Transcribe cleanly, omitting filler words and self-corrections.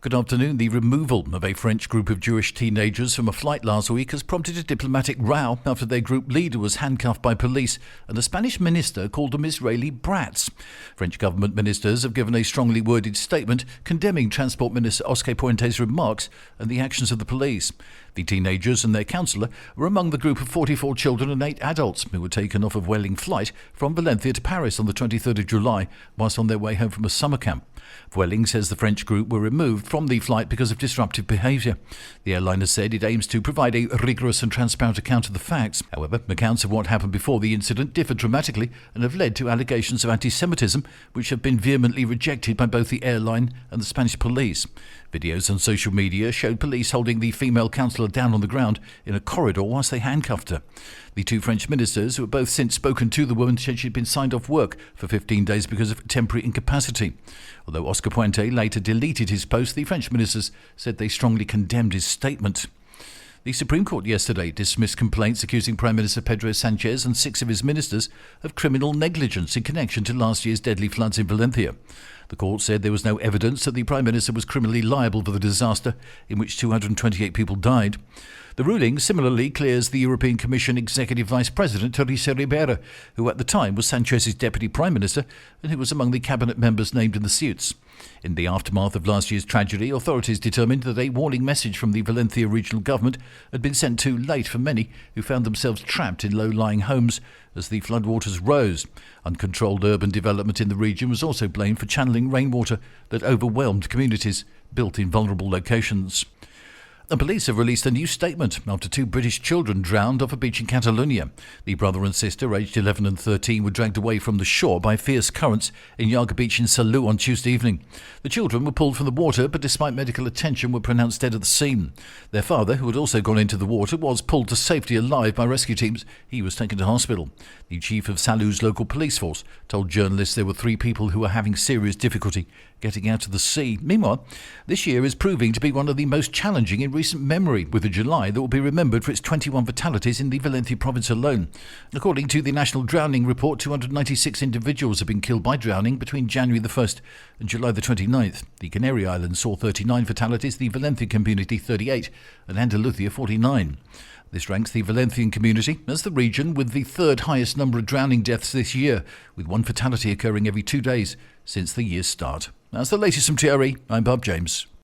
Good afternoon. The removal of a French group of Jewish teenagers from a flight last week has prompted a diplomatic row after their group leader was handcuffed by police and a Spanish minister called them Israeli brats. French government ministers have given a strongly worded statement condemning Transport Minister Oscar Puente's remarks and the actions of the police. The teenagers and their counsellor were among the group of 44 children and 8 adults who were taken off a Vueling flight from Valencia to Paris on the 23rd of July whilst on their way home from a summer camp. Vueling says the French group were removed from the flight because of disruptive behaviour. The airline has said it aims to provide a rigorous and transparent account of the facts. However, accounts of what happened before the incident differ dramatically and have led to allegations of anti-Semitism, which have been vehemently rejected by both the airline and the Spanish police. Videos on social media showed police holding the female counsellor down on the ground in a corridor whilst they handcuffed her. The 2 French ministers, who have both since spoken to the woman, said she'd been signed off work for 15 days because of temporary incapacity. Although Oscar Puente later deleted his post, the French ministers said they strongly condemned his statement. The Supreme Court yesterday dismissed complaints accusing Prime Minister Pedro Sanchez and 6 of his ministers of criminal negligence in connection to last year's deadly floods in Valencia. The court said there was no evidence that the Prime Minister was criminally liable for the disaster in which 228 people died. The ruling similarly clears the European Commission Executive Vice President Teresa Ribera, who at the time was Sanchez's Deputy Prime Minister and who was among the cabinet members named in the suits. In the aftermath of last year's tragedy, authorities determined that a warning message from the Valencia regional government had been sent too late for many who found themselves trapped in low-lying homes as the floodwaters rose. Uncontrolled urban development in the region was also blamed for channeling rainwater that overwhelmed communities built in vulnerable locations. The police have released a new statement after 2 British children drowned off a beach in Catalonia. The brother and sister, aged 11 and 13, were dragged away from the shore by fierce currents in Yaga Beach in Salou on Tuesday evening. The children were pulled from the water, but despite medical attention were pronounced dead at the scene. Their father, who had also gone into the water, was pulled to safety alive by rescue teams. He was taken to hospital. The chief of Salou's local police force told journalists there were 3 people who were having serious difficulty getting out of the sea. Meanwhile, this year is proving to be one of the most challenging in recent memory, with a July that will be remembered for its 21 fatalities in the Valencia province alone. According to the National Drowning Report, 296 individuals have been killed by drowning between January the 1st and July the 29th. The Canary Islands saw 39 fatalities, the Valencia community 38, and Andalusia 49. This ranks the Valencian community as the region with the 3rd highest number of drowning deaths this year, with 1 fatality occurring every 2 days since the year's start. That's the latest from TRE. I'm Bob James.